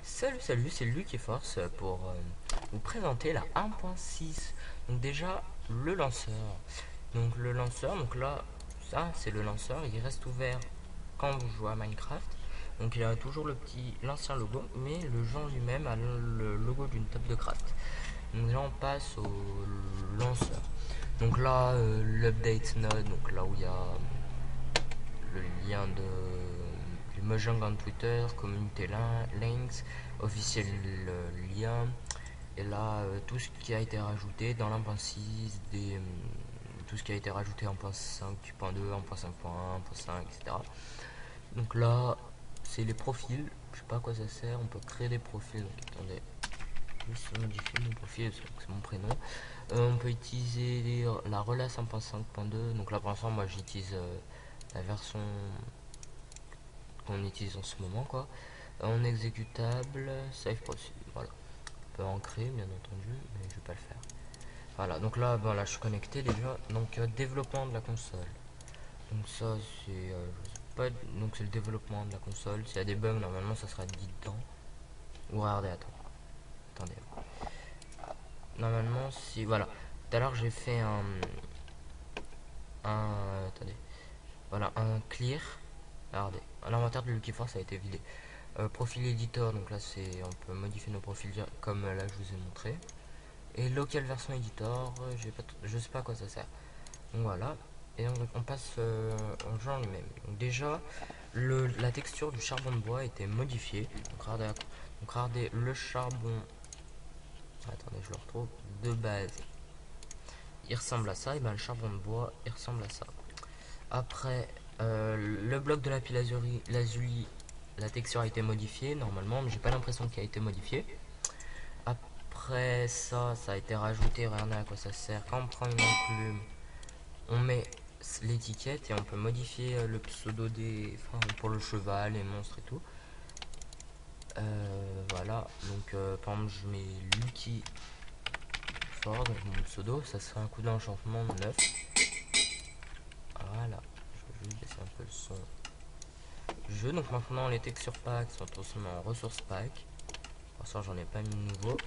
Salut, c'est Luc Force pour vous présenter la 1.6. Donc déjà, le lanceur. Donc là, ça c'est le lanceur, il reste ouvert quand vous jouez à Minecraft. Donc il a toujours l'ancien logo, mais le jeu en lui-même a le logo d'une table de craft. Donc là on passe au lanceur. Donc là, l'update node, donc là où il y a le lien du Mojang en Twitter, communauté links, officiel lien, et là tout ce qui a été rajouté dans l'1.6, tout ce qui a été rajouté en 1.5.2, en 1.5.1, 1.5, etc. Donc là, c'est les profils, je sais pas à quoi ça sert, on peut créer des profils, donc attendez, juste modifier mon profil, c'est mon prénom. On peut utiliser la relace 1.5.2, donc là pour l'instant moi j'utilise la version qu'on utilise en ce moment quoi. En exécutable, save process, voilà. On peut en créer bien entendu, mais je vais pas le faire. Voilà, donc là, voilà, je suis connecté déjà. Donc développement de la console. Donc ça c'est, je sais pas, donc c'est le développement de la console. S'il y a des bugs, normalement ça sera dit dedans. Ou regardez, attendez. Normalement si, voilà. Tout à l'heure j'ai fait attendez, voilà, un clear. Regardez, l'inventaire de Lucky Force a été vidé. Profil editor, donc là c'est on peut modifier nos profils comme là je vous ai montré. Et local version editor, je sais pas à quoi ça sert. Donc voilà. Et donc on passe au jeu en lui-même. Donc déjà, la texture du charbon de bois a été modifiée. Donc regardez le charbon. Attendez, je le retrouve. De base, il ressemble à ça. Et ben le charbon de bois, il ressemble à ça. Après, le bloc de lazuli, la texture a été modifiée normalement, mais j'ai pas l'impression qu'elle a été modifiée. Après ça, ça a été rajouté. Regardez à quoi ça sert. Quand on prend une enclume, on met l'étiquette et on peut modifier le pseudo pour le cheval, les monstres et tout. Voilà, donc par exemple, je mets Lucky Ford, donc mon pseudo, ça serait un coup d'enchantement 9. Voilà, je vais juste baisser un peu le son. Donc maintenant les textures pack sont transformées en ressources pack. Pour ça j'en ai pas mis de nouveau.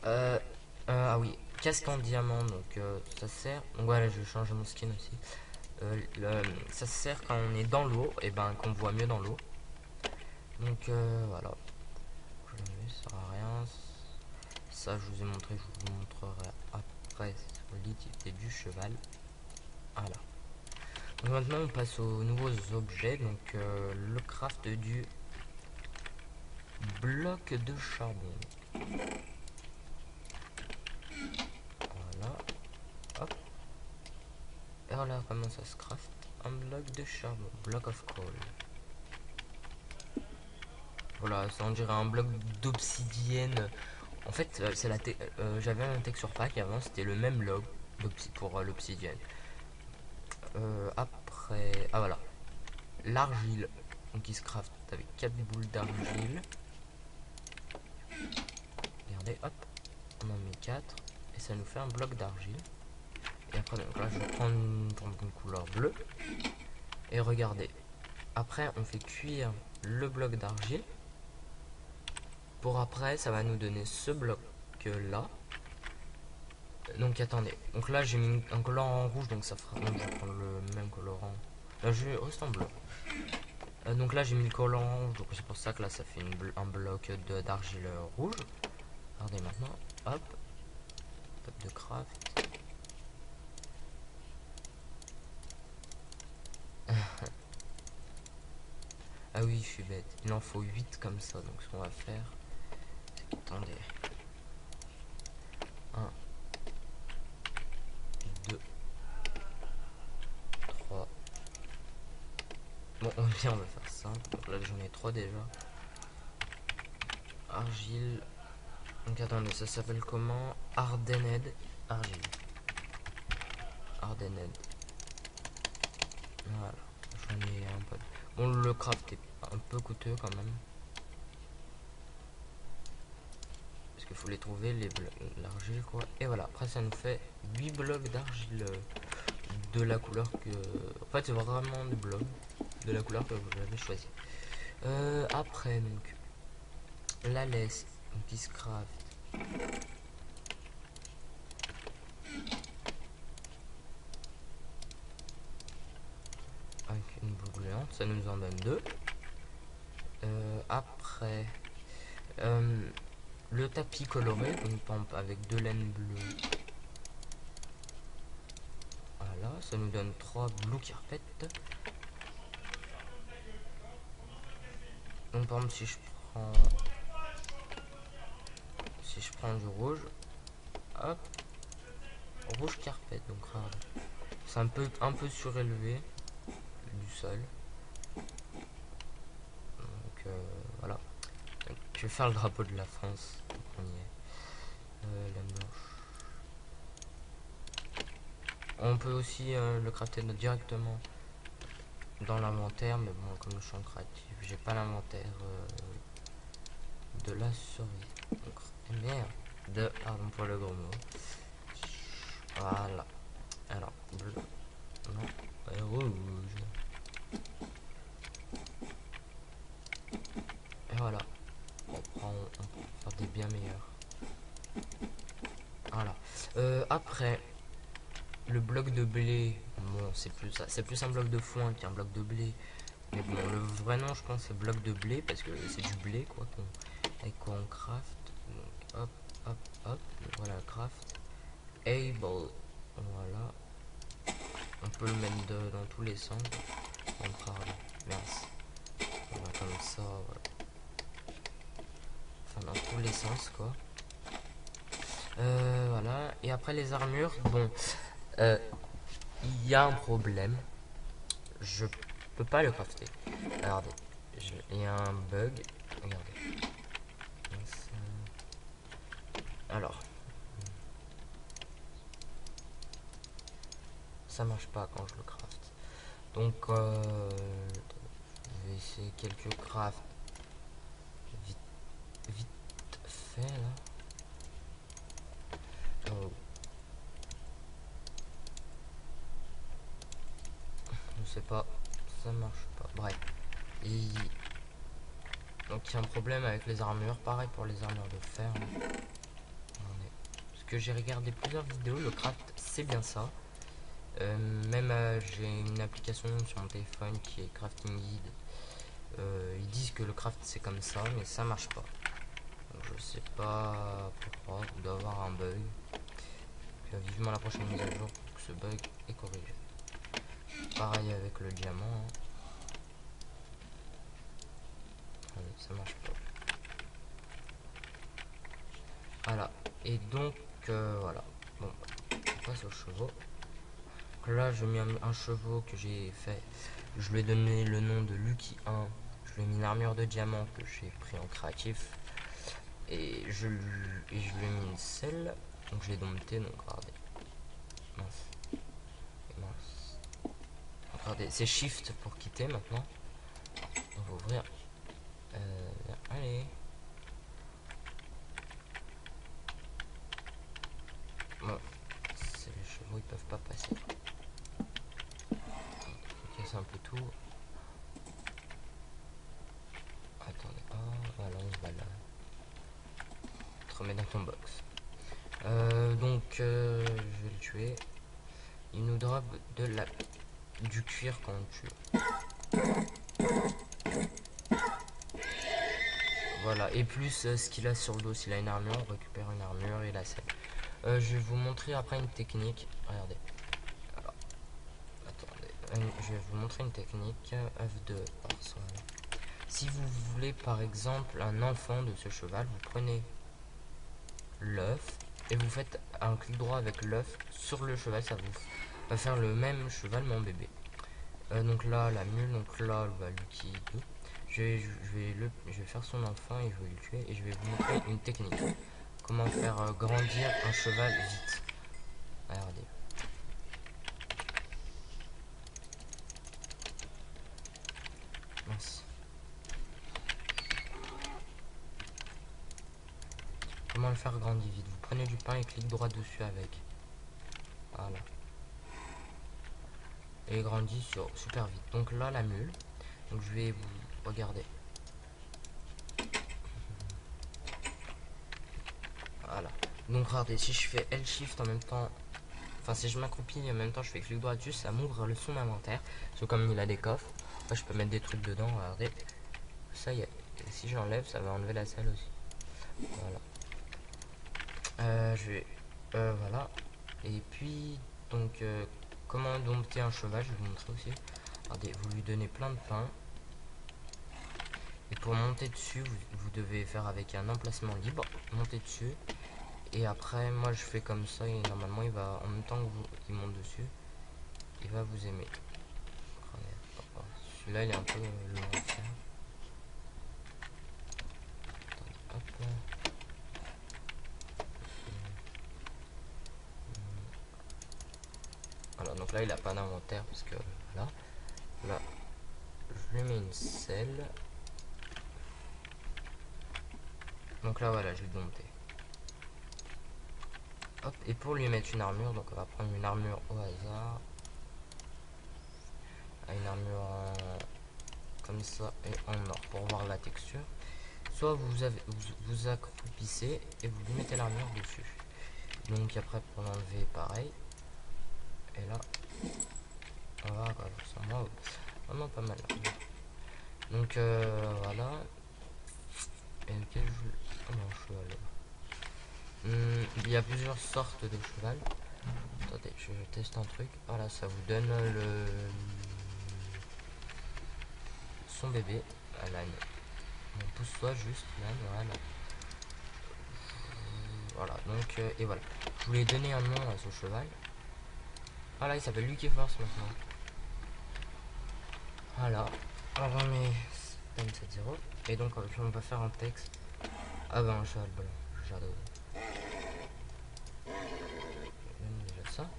Ah oui, casque en diamant, donc ça sert. Donc voilà, je vais changer mon skin aussi. Ça sert quand on est dans l'eau, et ben qu'on voit mieux dans l'eau. Donc voilà, ça sert à rien. Ça je vous ai montré, je vous montrerai après sur l'utilité du cheval. Voilà. Donc maintenant on passe aux nouveaux objets. Donc le craft du bloc de charbon. Voilà. Hop. Et voilà comment ça se craft. Un bloc de charbon. Block of coal. Voilà, ça on dirait un bloc d'obsidienne. En fait, j'avais un texture pack avant, c'était le même log pour l'obsidienne. Après, ah voilà, l'argile, donc qui se craft avec 4 boules d'argile. Regardez, hop, on en met 4 et ça nous fait un bloc d'argile. Et après, donc là, je vais prendre une couleur bleue. Et regardez, après, on fait cuire le bloc d'argile. Pour après, ça va nous donner ce bloc là. Donc attendez, donc là j'ai mis un colorant en rouge, donc ça fera. Donc je vais prendre le même colorant. Là je reste en bleu. Donc là j'ai mis le colorant rouge, donc c'est pour ça que là ça fait un bloc d'argile rouge. Regardez maintenant, hop, top de craft. Ah oui, je suis bête, il en faut 8 comme ça, donc ce qu'on va faire, c'est que, attendez, 1, 2, 3. Bon, on va faire ça. Donc là j'en ai 3 déjà. Argile. Donc attendez, ça s'appelle comment? Ardened. Argile. Ardened. Voilà. J'en ai un peu. Bon, le craft est un peu coûteux quand même. Parce qu'il faut les trouver, l'argile quoi. Et voilà, après ça nous fait 8 blocs d'argile de la couleur que... En fait c'est vraiment des blocs de la couleur que vous avez choisi. Après donc... la laisse, donc qui se craft. Avec une boule brûlante, ça nous en donne 2. Après, le tapis coloré, donc pompe avec 2 laines bleues. Voilà, ça nous donne 3 blue carpet. Donc par exemple si je prends du rouge, hop, rouge carpet, donc regarde. C'est un peu surélevé du sol. Donc voilà. Donc, je vais faire le drapeau de la France. Donc, on y est. La blanche. On peut aussi le crafter directement dans l'inventaire, mais bon, comme je suis en créatif, j'ai pas l'inventaire de la souris. Donc, merde. Pardon pour le gros mot. Voilà. Alors, bleu. Non, rouge. Et voilà. On peut faire des bien meilleurs. Voilà. Après, le bloc de blé. Bon, c'est plus un bloc de foin qu'un bloc de blé. Mais bon, le vrai nom, je pense, c'est bloc de blé parce que c'est du blé, quoi, avec quoi on craft. Donc, hop, hop, hop. Donc, voilà, craft. Able. Voilà. On peut le mettre dans tous les sens. Merci. Voilà, comme ça, voilà. Enfin, dans tous les sens, quoi. Voilà. Et après, les armures. Bon, il y a un problème. Je peux pas le crafter. Regardez. Il y a un bug. Regardez. Alors. Ça marche pas quand je le craft. Donc, je vais essayer quelques crafts vite fait là. Oh. Je sais pas, ça marche pas. Bref. Donc il y a un problème avec les armures. Pareil pour les armures de fer. Parce que j'ai regardé plusieurs vidéos, le craft c'est bien ça. Même j'ai une application sur mon téléphone qui est Crafting Guide. Ils disent que le craft c'est comme ça, mais ça marche pas. Donc, je sais pas pourquoi, il doit y avoir un bug. Vivement la prochaine mise à jour pour que ce bug est corrigé. Pareil avec le diamant. Hein. Allez, ça marche pas. Voilà. Et donc, voilà. Bon, on passe aux chevaux. Donc là, je mets un chevaux que j'ai fait. Je lui ai donné le nom de Lucky 1. Je lui ai mis une armure de diamant que j'ai pris en créatif. Et je lui ai mis une selle. Donc je l'ai dompté. Donc regardez. Mince. Mince. Donc, regardez, c'est Shift pour quitter maintenant. On va ouvrir. Allez. Bon. Les chevaux ils peuvent pas passer. On casse un peu tout. Attendez. Oh, voilà, on se balade. On te remet dans ton box. Donc je vais le tuer. Il nous drop du cuir quand on tue. Voilà, et plus ce qu'il a sur le dos, s'il a une armure, on récupère une armure et la selle. Je vais vous montrer après une technique. Regardez. Alors, attendez, je vais vous montrer une technique. F2 par son. Si vous voulez par exemple un enfant de ce cheval, vous prenez l'œuf et vous faites un clic droit avec l'œuf sur le cheval, ça vous va faire le même cheval mon bébé. Donc là la mule, donc là bah, Lucky 2. Je vais faire son enfant et je vais le tuer et je vais vous montrer une technique. Comment faire grandir un cheval vite. Regardez. Mince. Comment le faire grandir vite? Vous prenez du pain et cliquez droit dessus avec. Voilà. Et il grandit super vite. Donc là la mule. Donc je vais vous regarder. Donc regardez, si je fais L-Shift en même temps, enfin si je m'accroupis en même temps je fais clic droit dessus, ça m'ouvre son inventaire. Parce que comme il a des coffres, moi je peux mettre des trucs dedans, regardez. Ça y est. Et si j'enlève, ça va enlever la selle aussi. Voilà. Je vais... voilà. Et puis, donc, comment dompter un cheval, je vais vous montrer aussi. Regardez, vous lui donnez plein de pain. Et pour monter dessus, vous devez faire avec un emplacement libre. Monter dessus. Et après, moi je fais comme ça. Et normalement, il va, en même temps que il monte dessus, il va vous aimer. Celui-là, il est un peu long à faire. Hop là. Voilà, donc là, il a pas d'inventaire parce que voilà. Là, je lui mets une selle. Donc là, voilà, je l'ai dompté. Hop, et pour lui mettre une armure, donc on va prendre une armure au hasard. Une armure en... comme ça et en or pour voir la texture. Soit vous accroupissez et vous lui mettez l'armure dessus. Donc après pour l'enlever pareil. Et là, voilà, ça va vraiment pas mal. Donc voilà. Et lequel je... Oh non, cheval. Il y a plusieurs sortes de cheval. Attendez, je teste un truc. Voilà, ça vous donne son bébé à l'âne. On pousse-toi juste l'âne, voilà. Voilà, donc, et voilà. Je voulais donner un nom à ce cheval. Voilà, il s'appelle Lucky Force maintenant. Voilà. Alors, mais 7-0. Et donc, on va faire un texte. Ah ben, un cheval blanc. J'adore. Déjà ça.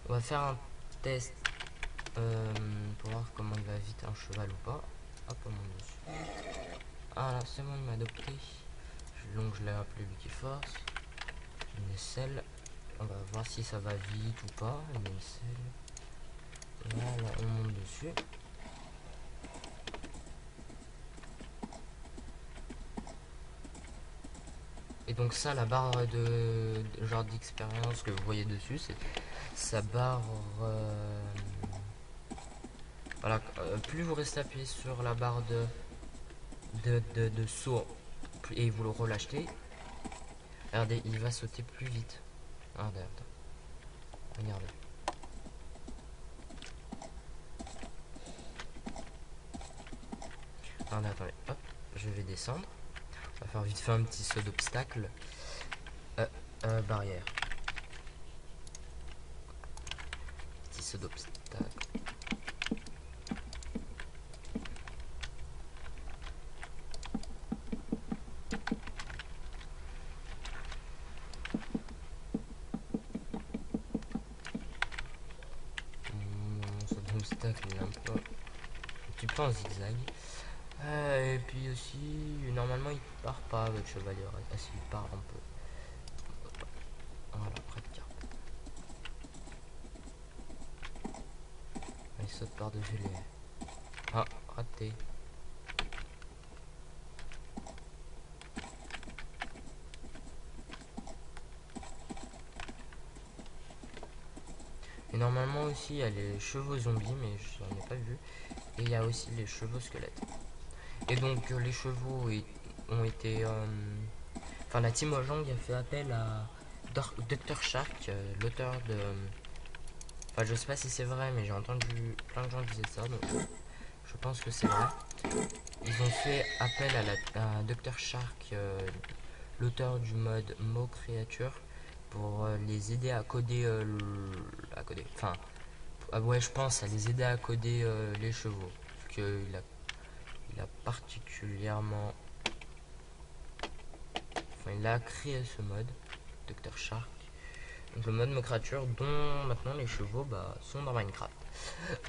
On va faire un test pour voir comment il va vite un cheval ou pas. Hop, on monte dessus. Ah là, c'est bon, il m'a adopté. Donc, je l'ai appelé Lucky Force. Une selle. On va voir si ça va vite ou pas. Une selle. Voilà, on monte dessus. Et donc ça, la barre de genre d'expérience que vous voyez dessus, c'est sa barre... voilà, plus vous restez appuyé sur la barre de saut et vous le relâchez, regardez, il va sauter plus vite. Regardez, regardez. Regardez, attendez, hop, je vais descendre. On va faire vite fait un petit saut d'obstacle. Barrière. Petit saut d'obstacle. Mon saut d'obstacle il est un petit peu en zigzag. Et puis aussi, normalement il part pas avec chevalier. Ah si, il part un peu. Voilà, près de carte. Il saute par-dessus les... Ah, raté. Et normalement aussi, il y a les chevaux zombies, mais je n'en ai pas vu. Et il y a aussi les chevaux squelettes. Et donc, les chevaux ont été... Enfin, la team Mojang a fait appel à Dr. Shark, l'auteur de... Enfin, je sais pas si c'est vrai, mais j'ai entendu plein de gens disaient ça, donc je pense que c'est vrai. Ils ont fait appel à Dr. Shark, l'auteur du mode Mo Créature, pour les aider à coder, enfin, ouais, je pense à les aider à coder les chevaux, parce que il a particulièrement, enfin, il a créé ce mode, Dr. Shark, donc le mode Mo Créature, dont maintenant les chevaux sont dans Minecraft.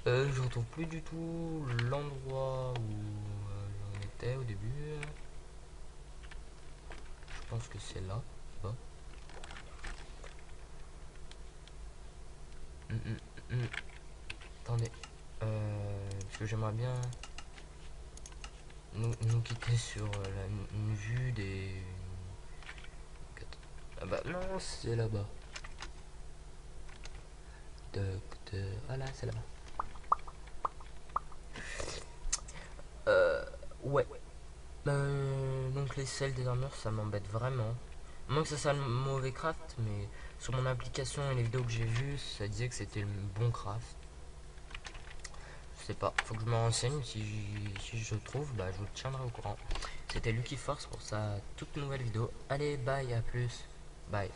Je retrouve plus du tout l'endroit où j'en étais au début. Je pense que c'est là, bas. Attendez, parce que j'aimerais bien nous quitter sur une vue des... Ah bah Non, c'est là-bas. Ah là, c'est là-bas. Ouais. Donc les selles des armures, ça m'embête vraiment. Moins que ça soit le mauvais craft, mais sur mon application et les vidéos que j'ai vues, ça disait que c'était le bon craft. Je sais pas, faut que je me renseigne. Si je trouve, bah je vous tiendrai au courant. C'était Lucky Force pour sa toute nouvelle vidéo. Allez, bye, à plus. Bye.